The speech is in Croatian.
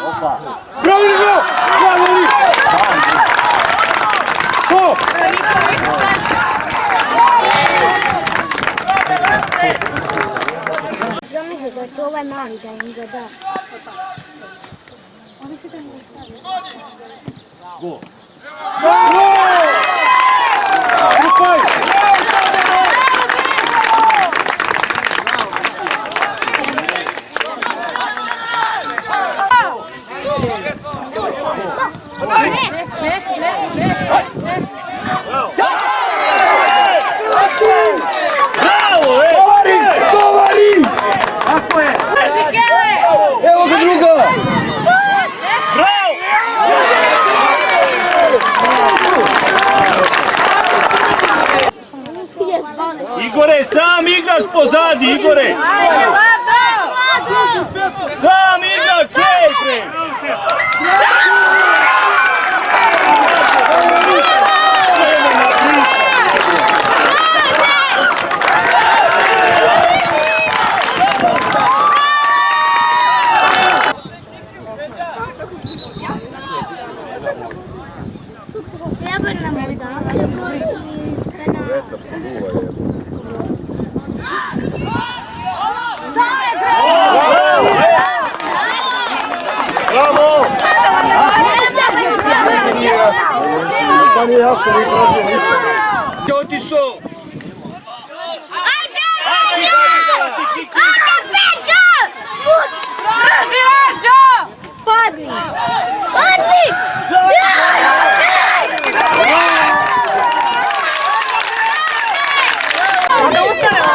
Bravo, Nico! Bravo, Nico! To! Ja mislim da će ovaj mali da im ga da. Go! Go! Trupaj! Evo ga druga! Igore, sam igrač pozadi, Igore! Sam igrač, čekaj! Ja bih nam Bravo! Pa nije jasno, nije tražio ništa. Gdje otišao? Ajde, Peđo! Drži Rađo! Padni! Padni! Da ustanemo,